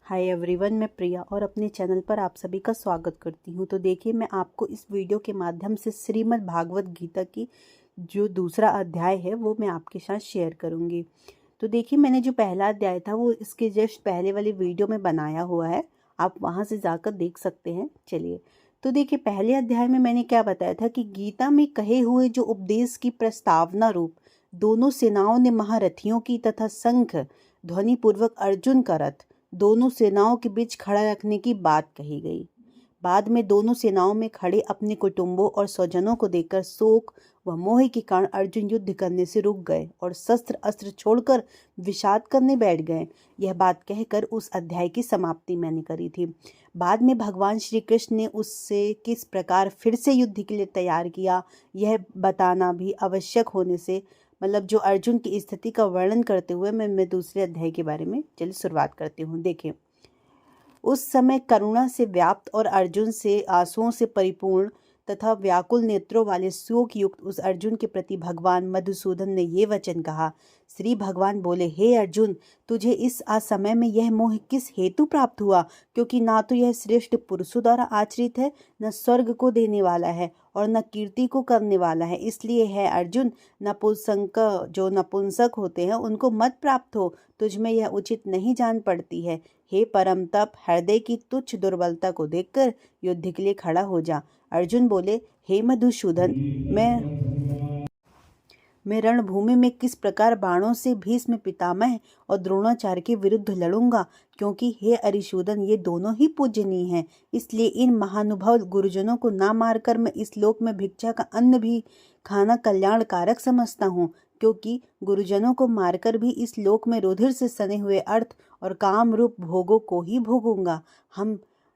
Hi everyone, मैं प्रिया और अपने चैनल पर आप सभी का स्वागत करती हूँ। तो देखिए, मैं आपको इस वीडियो के माध्यम से श्रीमद् भागवत गीता की जो दूसरा अध्याय है वो मैं आपके साथ शेयर करूँगी। तो देखिए, मैंने जो पहला अध्याय था वो इसके जस्ट पहले वाली वीडियो में बनाया हुआ है, आप वहाँ से जाकर देख सकते हैं। चलिए, तो देखिए, पहले अध्याय में मैंने क्या बताया था कि गीता में कहे हुए जो उपदेश की प्रस्तावना रूप दोनों सेनाओं ने महारथियों की तथा शंख ध्वनि पूर्वक अर्जुन का रथ दोनों सेनाओं के बीच खड़ा रखने की बात कही गई। बाद में दोनों सेनाओं में खड़े अपने कुटुंबों और स्वजनों को देखकर शोक व मोह के कारण अर्जुन युद्ध करने से रुक गए और शस्त्र अस्त्र छोड़कर विषाद करने बैठ गए। यह बात कहकर उस अध्याय की समाप्ति मैंने करी थी। बाद में भगवान श्री कृष्ण ने उससे किस प्रकार फिर से युद्ध के लिए तैयार किया, यह बताना भी आवश्यक होने से मतलब जो अर्जुन की स्थिति का वर्णन करते हुए मैं दूसरे अध्याय के बारे में चलिए शुरुआत करती हूँ। देखें, उस समय करुणा से व्याप्त और अर्जुन से आंसुओं से परिपूर्ण तथा व्याकुल नेत्रों वाले शोक युक्त उस अर्जुन के प्रति भगवान मधुसूदन ने ये वचन कहा। श्री भगवान बोले, हे अर्जुन, तुझे इस असमय में यह मोह किस हेतु प्राप्त हुआ? क्योंकि ना तो यह श्रेष्ठ पुरुषों द्वारा आचरित है, न स्वर्ग को देने वाला है और न कीर्ति को करने वाला है। इसलिए है अर्जुन, नपुंसक होते हैं उनको मत प्राप्त हो, तुझ में यह उचित नहीं जान पड़ती है। हे परम तप, हृदय की तुच्छ दुर्बलता को देखकर युद्ध के लिए खड़ा हो जा। अर्जुन बोले, हे मधुसूदन, मैं रणभूमि में किस प्रकार बाणों से भीष्म पितामह और द्रोणाचार्य के विरुद्ध लड़ूंगा, क्योंकि हे अरिशूदन, ये दोनों ही पूजनीय हैं। इसलिए इन महानुभाव गुरुजनों को ना मारकर मैं इस लोक में भिक्षा का अन्न भी खाना कल्याणकारक समझता हूँ, क्योंकि गुरुजनों को मारकर भी इस लोक में रुधिर से सने हुए अर्थ और काम रूप भोगों को ही भोगूंगा।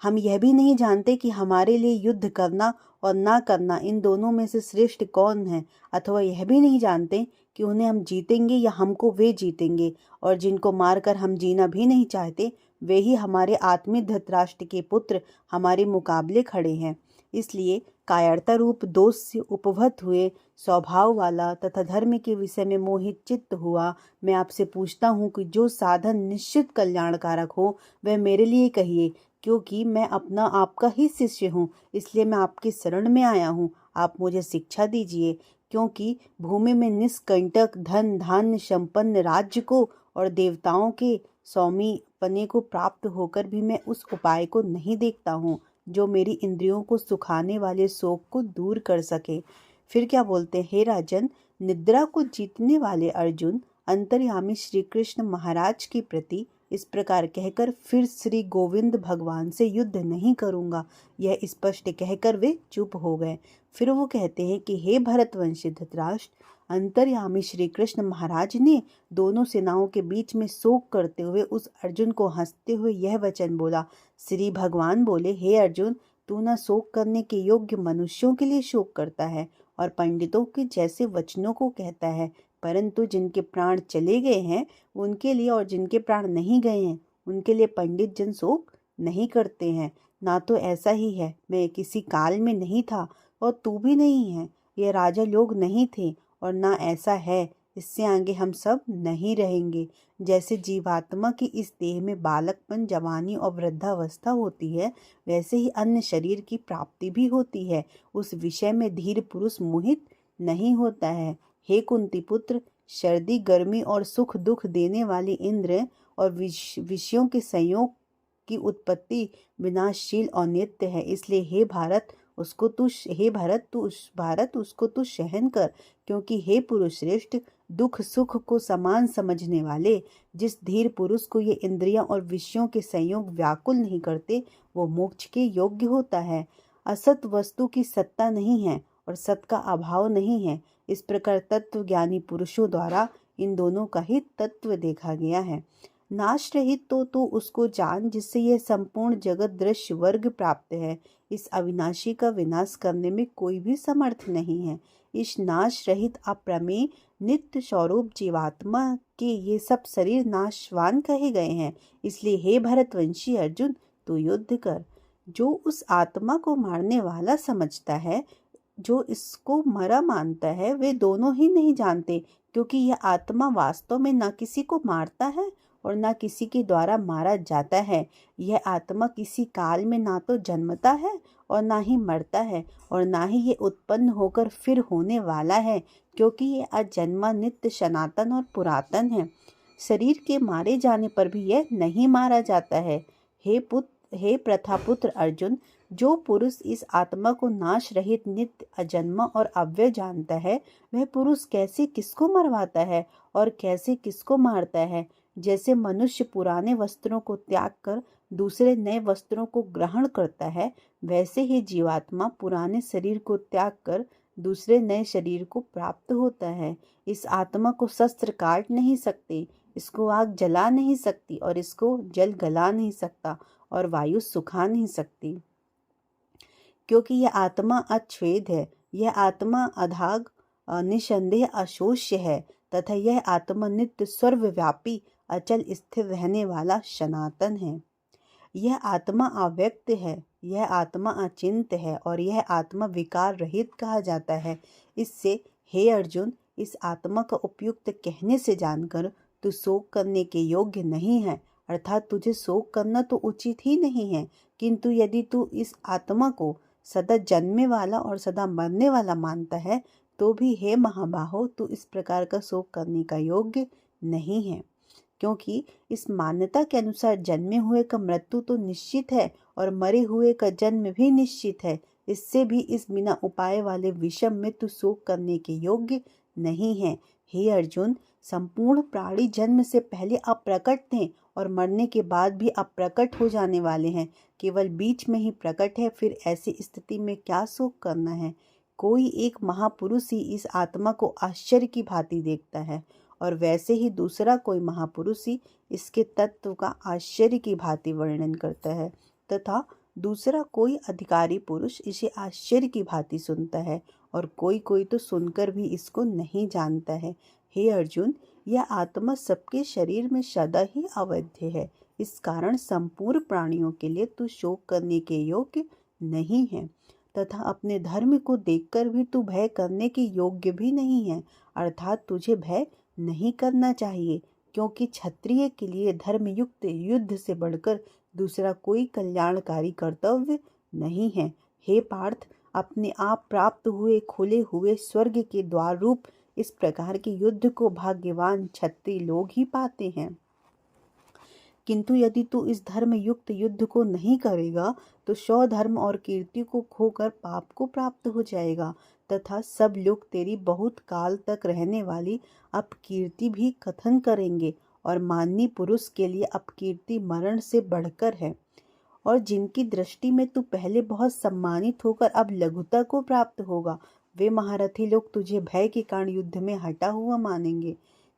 हम यह भी नहीं जानते कि हमारे लिए युद्ध करना और ना करना इन दोनों में से श्रेष्ठ कौन है, अथवा यह भी नहीं जानते कि उन्हें हम जीतेंगे या हमको वे जीतेंगे, और जिनको मारकर हम जीना भी नहीं चाहते वे ही हमारे आत्मीय धृतराष्ट्र के पुत्र हमारे मुकाबले खड़े हैं। इसलिए कायरता रूप दोष से उपभत हुए स्वभाव वाला तथा धर्म के विषय में मोहित चित्त हुआ मैं आपसे पूछता हूँ कि जो साधन निश्चित कल्याणकारक हो वह मेरे लिए कहिए, क्योंकि मैं अपना आपका ही शिष्य हूँ। इसलिए मैं आपकी शरण में आया हूँ, आप मुझे शिक्षा दीजिए। क्योंकि भूमि में निष्कंटक धन धान्य संपन्न राज्य को और देवताओं के स्वामी पने को प्राप्त होकर भी मैं उस उपाय को नहीं देखता हूँ जो मेरी इंद्रियों को सुखाने वाले शोक को दूर कर सके। फिर क्या बोलते हैं, हे राजन, निद्रा को जीतने वाले अर्जुन अंतर्यामी श्री कृष्ण महाराज के प्रति इस प्रकार कहकर फिर श्री गोविंद भगवान से युद्ध नहीं करूंगा, यह स्पष्ट कहकर वे चुप हो गए। फिर वो कहते हैं कि हे भरतवंशी धृतराष्ट्र, अंतर्यामी श्री कृष्ण महाराज ने दोनों सेनाओं के बीच में शोक करते हुए उस अर्जुन को हंसते हुए यह वचन बोला। श्री भगवान बोले, हे अर्जुन, तू न शोक करने के योग्य मनुष्यों के लिए शोक करता है और पंडितों के जैसे वचनों को कहता है, परंतु जिनके प्राण चले गए हैं उनके लिए और जिनके प्राण नहीं गए हैं उनके लिए पंडित जन शोक नहीं करते हैं। ना तो ऐसा ही है, मैं किसी काल में नहीं था और तू भी नहीं है, ये राजा लोग नहीं थे, और ना ऐसा है, इससे आगे हम सब नहीं रहेंगे। जैसे जीवात्मा की इस देह में बालकपन, जवानी और वृद्धावस्था होती है, वैसे ही अन्य शरीर की प्राप्ति भी होती है। उस विषय में धीर पुरुष मोहित नहीं होता है। हे कुंती पुत्र, सर्दी गर्मी और सुख दुख देने वाले इंद्र और विषयों के संयोग की उत्पत्ति विनाशशील और नित्य है। इसलिए हे भारत उसको तू सहन कर, क्योंकि हे पुरुष श्रेष्ठ, दुख सुख को समान समझने वाले जिस धीर पुरुष को ये इंद्रियां और विषयों के संयोग व्याकुल नहीं करते वो मोक्ष के योग्य होता है। असत वस्तु की सत्ता नहीं है और सत का अभाव नहीं है। इस प्रकार तत्व ज्ञानी पुरुषों द्वारा इन दोनों का ही तत्व देखा गया है। नाश रहित तो तू उसको जान जिससे यह संपूर्ण जगत दृश्य वर्ग प्राप्त है। इस अविनाशी का विनाश करने में कोई भी समर्थ नहीं है। इस नाश रहित अप्रमेय नित्य स्वरूप जीवात्मा के ये सब शरीर नाशवान कहे गए हैं। इसलिए हे भरतवंशी अर्जुन, तू युद्ध कर। जो उस आत्मा को मारने वाला समझता है, जो इसको मरा मानता है, वे दोनों ही नहीं जानते, क्योंकि यह आत्मा वास्तव में न किसी को मारता है और ना किसी के द्वारा मारा जाता है। यह आत्मा किसी काल में ना तो जन्मता है और ना ही मरता है, और ना ही ये उत्पन्न होकर फिर होने वाला है, क्योंकि ये अजन्मा, नित्य, सनातन और पुरातन है। शरीर के मारे जाने पर भी यह नहीं मारा जाता है। हे प्रथापुत्र अर्जुन, जो पुरुष इस आत्मा को नाश रहित, नित्य, अजन्मा और अव्यय जानता है, वह पुरुष कैसे किसको मरवाता है और कैसे किसको मारता है। जैसे मनुष्य पुराने वस्त्रों को त्याग कर दूसरे नए वस्त्रों को ग्रहण करता है, वैसे ही जीवात्मा पुराने शरीर को त्याग कर दूसरे नए शरीर को प्राप्त होता है। इस आत्मा को शस्त्र काट नहीं सकते, इसको आग जला नहीं सकती, और इसको जल गला नहीं सकता, और वायु सुखा नहीं सकती, क्योंकि यह आत्मा अछेद है। यह आत्मा अधाग, निसंदेह अशोष्य है, तथा यह आत्मा नित्य, सर्वव्यापी, अचल, स्थिर रहने वाला सनातन है। यह आत्मा अव्यक्त है, यह आत्मा अचिंत है, और यह आत्मा विकार रहित कहा जाता है। इससे हे अर्जुन, इस आत्मा का उपयुक्त कहने से जानकर तू शोक करने के योग्य नहीं है, अर्थात तुझे शोक करना तो उचित ही नहीं है। किंतु यदि तू इस आत्मा को सदा जन्मे वाला और सदा मरने वाला मानता है, तो भी हे महाबाहो, तू इस प्रकार का शोक करने का योग्य नहीं है, क्योंकि इस मान्यता के अनुसार जन्मे हुए का मृत्यु तो निश्चित है और मरे हुए का जन्म भी निश्चित है। इससे भी इस बिना उपाय वाले विषम में तू शोक करने के योग्य नहीं है। हे अर्जुन, संपूर्ण प्राणी जन्म से पहले अप्रकट थे और मरने के बाद भी अप्रकट हो जाने वाले हैं। केवल बीच में ही प्रकट है, फिर ऐसी स्थिति में क्या शोक करना है। कोई एक महापुरुष ही इस आत्मा को आश्चर्य की भांति देखता है, और वैसे ही दूसरा कोई महापुरुष ही इसके तत्व का आश्चर्य की भांति वर्णन करता है, तथा दूसरा कोई अधिकारी पुरुष इसे आश्चर्य की भांति सुनता है, और कोई कोई तो सुनकर भी इसको नहीं जानता है। हे अर्जुन, यह आत्मा सबके शरीर में सदा ही अवैध है। इस कारण संपूर्ण प्राणियों के लिए तू शोक करने के योग्य नहीं है, तथा अपने धर्म को देखकर भी तू भय करने के योग्य भी नहीं है, अर्थात तुझे भय नहीं करना चाहिए, क्योंकि क्षत्रिय के लिए धर्मयुक्त युद्ध से बढ़कर दूसरा कोई कल्याणकारी कर्तव्य नहीं है। हे पार्थ, अपने आप प्राप्त हुए खुले हुए स्वर्ग के द्वार रूप इस प्रकार के युद्ध को भाग्यवान क्षत्रिय लोग ही पाते हैं। किंतु यदि तू इस धर्म युक्त युद्ध को नहीं करेगा, तो स्वधर्म और कीर्ति को खोकर पाप को प्राप्त हो जाएगा, तथा सब लोग तेरी बहुत काल तक रहने वाली अपकीर्ति भी कथन करेंगे, और माननीय पुरुष के लिए अपकीर्ति मरण से बढ़कर है। और जिनकी दृष्टि में तू पहले बहुत सम्मानित होकर अब लघुता को प्राप्त होगा, वे महारथी लोग तुझे भय के कारण युद्ध में हटा हुआ मानेंगे।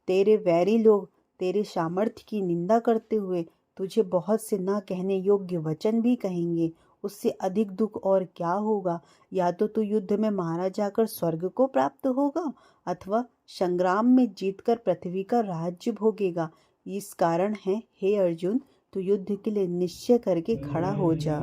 तेरे वैरी लोग तेरे सामर्थ्य की निंदा करते हुए तुझे बहुत से ना कहने योग्य वचन भी कहेंगे। उससे अधिक दुख और क्या होगा। या तो तू युद्ध में मारा जाकर स्वर्ग को प्राप्त होगा, अथवा संग्राम में जीतकर पृथ्वी का राज्य भोगेगा। इस कारण है हे अर्जुन, तू युद्ध के लिए निश्चय करके खड़ा हो जा।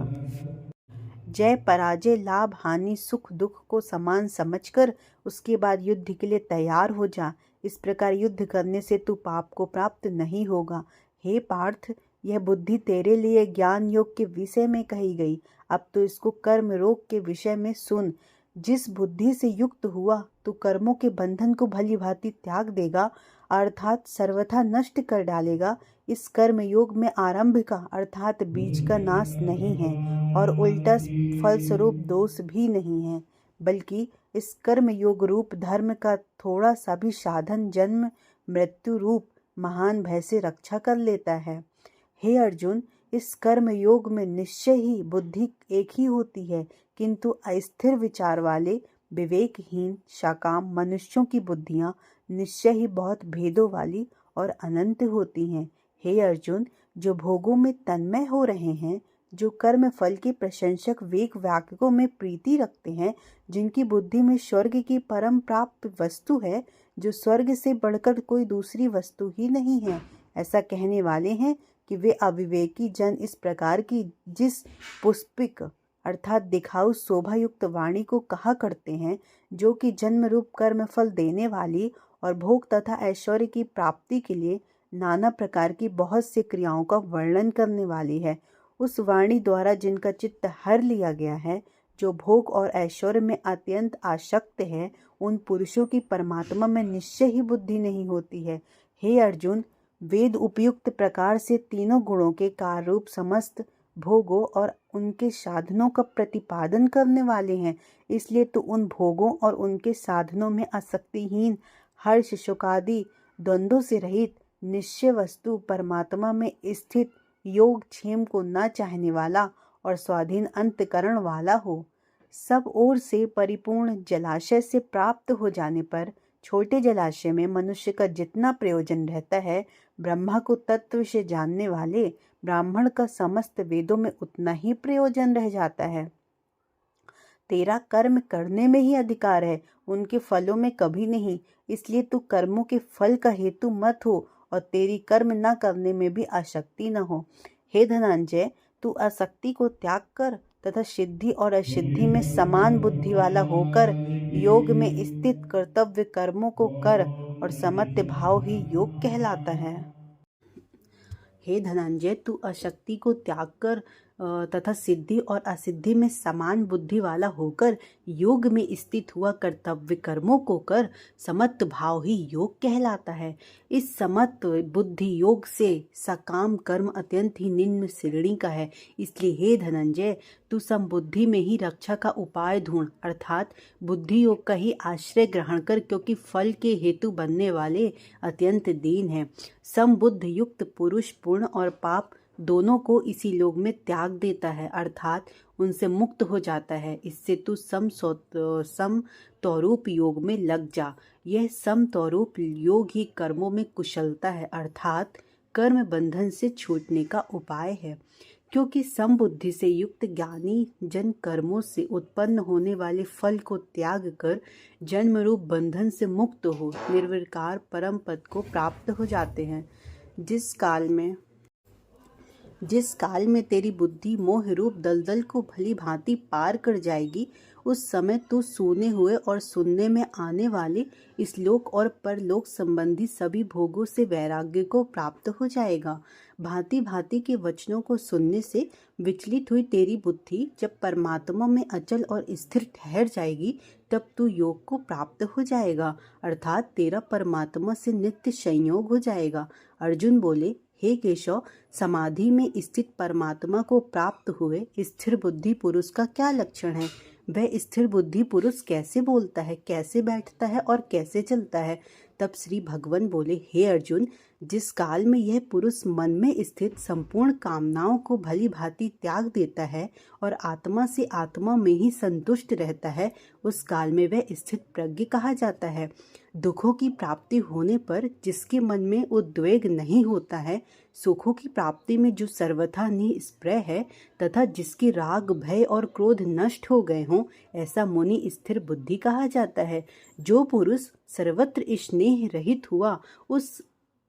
जय पराजय, लाभ हानि, सुख दुख को समान समझकर उसके बाद युद्ध के लिए तैयार हो जा। इस प्रकार युद्ध करने से तू पाप को प्राप्त नहीं होगा। हे पार्थ, यह बुद्धि तेरे लिए ज्ञान योग के विषय में कही गई। अब तो इसको कर्म योग के विषय में सुन। जिस बुद्धि से युक्त हुआ तू कर्मों के बंधन को भली भांति त्याग देगा, अर्थात सर्वथा नष्ट कर डालेगा। इस कर्म योग में आरंभ का अर्थात बीज का नाश नहीं है, और उल्टा फलस्वरूप दोष भी नहीं है, बल्कि इस कर्म योग रूप धर्म का थोड़ा सा भी साधन जन्म मृत्यु रूप महान भय से रक्षा कर लेता है। हे अर्जुन, इस कर्म योग में निश्चय ही बुद्धि एक ही होती है, किंतु अस्थिर विचार वाले विवेकहीन शाकाम मनुष्यों की बुद्धियां निश्चय ही बहुत भेदों वाली और अनंत होती हैं। हे अर्जुन, जो भोगों में तन्मय हो रहे हैं, जो कर्म फल के प्रशंसक वेक वाक्यों में प्रीति रखते हैं, जिनकी बुद्धि में स्वर्ग की परम प्राप्त वस्तु है, जो स्वर्ग से बढ़कर कोई दूसरी वस्तु ही नहीं है, ऐसा कहने वाले हैं कि वे अविवेकी जन इस प्रकार की जिस पुष्पिक अर्थात दिखाऊ शोभा युक्त वाणी को कहा करते हैं, जो कि जन्म रूप कर्म फल देने वाली और भोग तथा ऐश्वर्य की प्राप्ति के लिए नाना प्रकार की बहुत सी क्रियाओं का वर्णन करने वाली है। उस वाणी द्वारा जिनका चित्त हर लिया गया है, जो भोग और ऐश्वर्य में अत्यंत आसक्त है, उन पुरुषों की परमात्मा में निश्चय ही बुद्धि नहीं होती है। हे अर्जुन, वेद उपयुक्त प्रकार से तीनों गुणों के कार्य रूप समस्त भोगों और उनके साधनों का प्रतिपादन करने वाले हैं। इसलिए तू उन भोगों और उनके साधनों में आसक्तिहीन, हर्ष शोकादि द्वंद्वों से रहित, निश्चय वस्तु परमात्मा में स्थित, योग क्षेम को न चाहने वाला और स्वाधीन अंतकरण वाला हो। सब ओर से परिपूर्ण जलाशय से प्राप्त हो जाने पर छोटे जलाशय में मनुष्य का जितना प्रयोजन रहता है, ब्रह्मा को तत्व से जानने वाले ब्राह्मण का समस्त वेदों में उतना ही प्रयोजन रह जाता है। तेरा कर्म करने में ही अधिकार है, उनके फलों में कभी नहीं। इसलिए तू कर्मों के फल का हेतु मत हो और तेरी कर्म न करने में भी आसक्ति न हो। हे धनंजय, तू आसक्ति को त्याग कर तथा सिद्धि और असिद्धि में समान बुद्धि वाला होकर योग में स्थित कर्तव्य कर्मों को कर, और समत्व भाव ही योग कहलाता है। हे धनंजय, तू अशक्ति को त्याग कर तथा सिद्धि और असिद्धि में समान बुद्धि वाला होकर योग में स्थित हुआ कर्तव्य कर्मों को कर, समत्व भाव ही योग कहलाता है। इस समत्व बुद्धि योग से सकाम कर्म अत्यंत ही निम्न श्रेणी का है। इसलिए हे धनंजय, तू समबुद्धि में ही रक्षा का उपाय ढूंढ, अर्थात बुद्धि योग का ही आश्रय ग्रहण कर, क्योंकि फल के हेतु बनने वाले अत्यंत दीन है। समबुद्ध युक्त पुरुष पूर्ण और पाप दोनों को इसी लोक में त्याग देता है, अर्थात उनसे मुक्त हो जाता है। इससे तू सम तौरूप योग में लग जा। यह सम तौरूप योग ही कर्मों में कुशलता है, अर्थात कर्म बंधन से छूटने का उपाय है। क्योंकि समबुद्धि से युक्त ज्ञानी जन कर्मों से उत्पन्न होने वाले फल को त्याग कर जन्म रूप बंधन से मुक्त हो निर्विकार परम पद को प्राप्त हो जाते हैं। जिस काल में तेरी बुद्धि मोह रूप दलदल को भली भांति पार कर जाएगी, उस समय तू सुने हुए और सुनने में आने वाले इस लोक और परलोक संबंधी सभी भोगों से वैराग्य को प्राप्त हो जाएगा। भांति भांति के वचनों को सुनने से विचलित हुई तेरी बुद्धि जब परमात्मा में अचल और स्थिर ठहर जाएगी, तब तू योग को प्राप्त हो जाएगा, अर्थात तेरा परमात्मा से नित्य संयोग हो जाएगा। अर्जुन बोले, हे केशव, समाधि में स्थित परमात्मा को प्राप्त हुए स्थिर बुद्धि पुरुष का क्या लक्षण है? वह स्थिर बुद्धि पुरुष कैसे बोलता है, कैसे बैठता है और कैसे चलता है? तब श्री भगवान बोले, हे अर्जुन, जिस काल में यह पुरुष मन में स्थित संपूर्ण कामनाओं को भली भांति त्याग देता है और आत्मा से आत्मा में ही संतुष्ट रहता है, उस काल में वह स्थित प्रज्ञ कहा जाता है। दुखों की प्राप्ति होने पर जिसके मन में उद्वेग नहीं होता है, सुखों की प्राप्ति में जो सर्वथा निस्पृह है तथा जिसके राग भय और क्रोध नष्ट हो गए हों, ऐसा मुनि स्थिर बुद्धि कहा जाता है। जो पुरुष सर्वत्र स्नेह रहित हुआ उस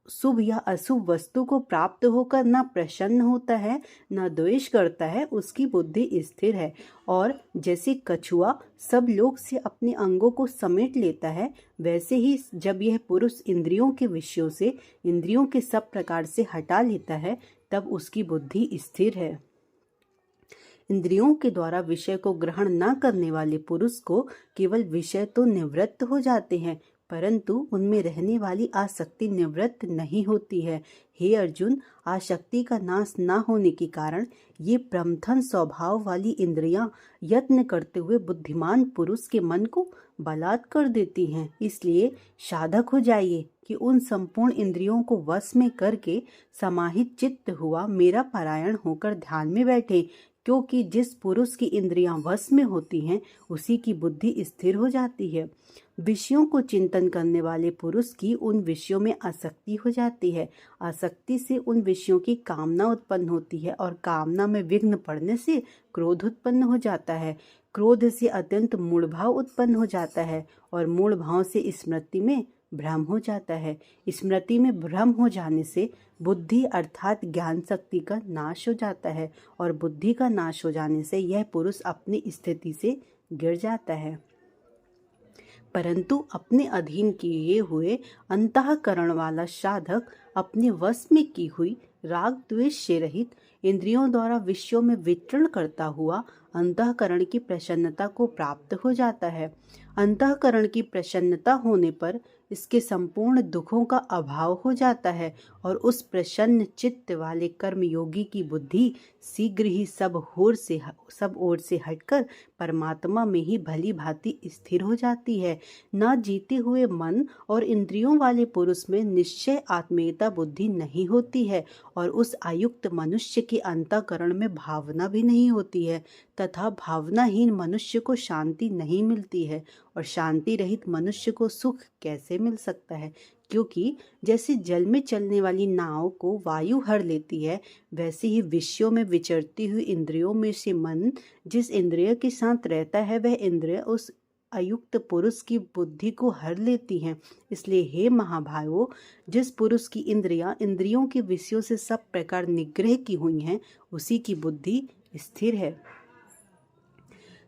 शुभ या अशुभ वस्तु को प्राप्त होकर न प्रसन्न होता है न द्वेष करता है, उसकी बुद्धि स्थिर है। और जैसे कछुआ सब लोग से अपने अंगों को समेट लेता है, वैसे ही जब यह पुरुष इंद्रियों के विषयों से इंद्रियों के सब प्रकार से हटा लेता है, तब उसकी बुद्धि स्थिर है। इंद्रियों के द्वारा विषय को ग्रहण न करने वाले पुरुष को केवल विषय तो निवृत्त हो जाते हैं, परंतु उनमें रहने वाली आसक्ति निवृत्त नहीं होती है। हे अर्जुन, आसक्ति का नाश न होने के कारण ये प्रमथन स्वभाव वाली इंद्रियां यत्न करते हुए बुद्धिमान पुरुष के मन को बलात् कर देती हैं। इसलिए साधक हो जाइए कि उन संपूर्ण इंद्रियों को वश में करके समाहित चित्त हुआ मेरा परायण होकर ध्यान में बैठे, क्योंकि जिस पुरुष की इंद्रियां वश में होती हैं उसी की बुद्धि स्थिर हो जाती है। विषयों को चिंतन करने वाले पुरुष की उन विषयों में आसक्ति हो जाती है। आसक्ति से उन विषयों की कामना उत्पन्न होती है और कामना में विघ्न पड़ने से क्रोध उत्पन्न हो जाता है। क्रोध से अत्यंत मूढ़ भाव उत्पन्न हो जाता है और मूढ़ भाव से स्मृति में भ्रम हो जाता है। स्मृति में भ्रम हो जाने से बुद्धि अर्थात ज्ञान शक्ति का नाश हो जाता है और बुद्धि का नाश हो जाने से यह पुरुष अपनी स्थिति से गिर जाता है। परंतु अपने अधीन किए हुए अंतःकरण वाला साधक अपने वश में की हुई राग द्वेष से रहित इंद्रियों द्वारा विषयों में विचरण करता हुआ अंतःकरण की प्रसन्नता को प्राप्त हो जाता है। अंतःकरण की प्रसन्नता होने पर इसके संपूर्ण दुखों का अभाव हो जाता है और उस प्रसन्न चित्त वाले कर्मयोगी की बुद्धि शीघ्र ही सब ओर से हटकर परमात्मा में ही भली भांति स्थिर हो जाती है। न जीते हुए मन और इंद्रियों वाले पुरुष में निश्चय आत्मीयता बुद्धि नहीं होती है और उस आयुक्त मनुष्य के अंतःकरण में भावना भी नहीं होती है तथा भावनाहीन मनुष्य को शांति नहीं मिलती है। और शांति रहित मनुष्य को सुख कैसे मिल सकता है? क्योंकि जैसे जल में चलने वाली नाव को वायु हर लेती है, वैसे ही विषयों में विचरती हुई इंद्रियों में से मन जिस इंद्रिय के साथ रहता है वह इंद्रिय उस अयुक्त पुरुष की बुद्धि को हर लेती हैं। इसलिए हे महाभागों, जिस पुरुष की इंद्रियों के विषयों से सब प्रकार निग्रह की हुई हैं, उसी की बुद्धि स्थिर है।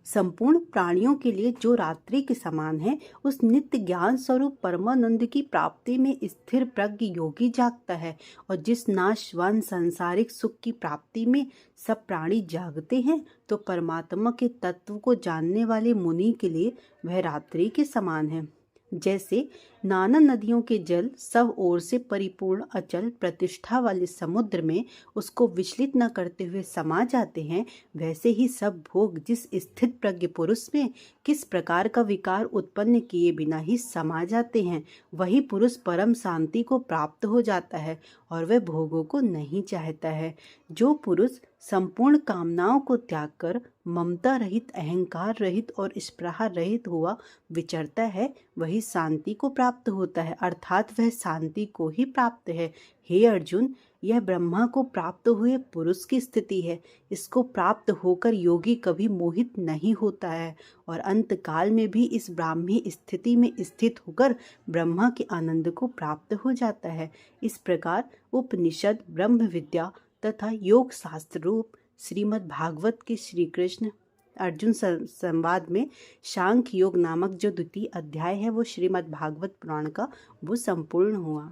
संपूर्ण प्राणियों के लिए जो रात्रि के समान है, उस नित्य ज्ञान स्वरूप परमानंद की प्राप्ति में स्थिर प्रज्ञ योगी जागता है। और जिस नाशवान सांसारिक सुख की प्राप्ति में सब प्राणी जागते हैं, तो परमात्मा के तत्व को जानने वाले मुनि के लिए वह रात्रि के समान है। जैसे नाना नदियों के जल सब ओर से परिपूर्ण अचल प्रतिष्ठा वाले समुद्र में उसको विचलित न करते हुए समा जाते हैं, वैसे ही सब भोग जिस स्थित प्रज्ञ पुरुष में किस प्रकार का विकार उत्पन्न किए बिना ही समा जाते हैं, वही पुरुष परम शांति को प्राप्त हो जाता है और वह भोगों को नहीं चाहता है। जो पुरुष संपूर्ण कामनाओं को त्याग कर ममता रहित, अहंकार रहित और स्पृहा रहित हुआ विचरता है, वही शांति को प्राप्त होता है, अर्थात वह शांति को ही प्राप्त है। हे अर्जुन, यह ब्रह्मा को प्राप्त हुए पुरुष की स्थिति है। इसको प्राप्त होकर योगी कभी मोहित नहीं होता है और अंत काल में भी इस ब्राह्मी स्थिति में स्थित होकर ब्रह्मा के आनंद को प्राप्त हो जाता है। इस प्रकार उपनिषद, ब्रह्म विद्या तथा योग शास्त्र रूप श्रीमद् भागवत के श्री कृष्ण अर्जुन संवाद में सांख्य योग नामक जो द्वितीय अध्याय है वो श्रीमद् भागवत पुराण का वो संपूर्ण हुआ।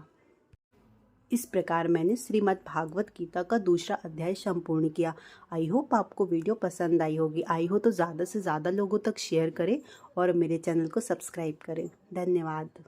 इस प्रकार मैंने श्रीमद् भागवत गीता का दूसरा अध्याय संपूर्ण किया। आई होप आपको वीडियो पसंद आई होगी। आई हो तो ज़्यादा से ज़्यादा लोगों तक शेयर करें और मेरे चैनल को सब्सक्राइब करें। धन्यवाद।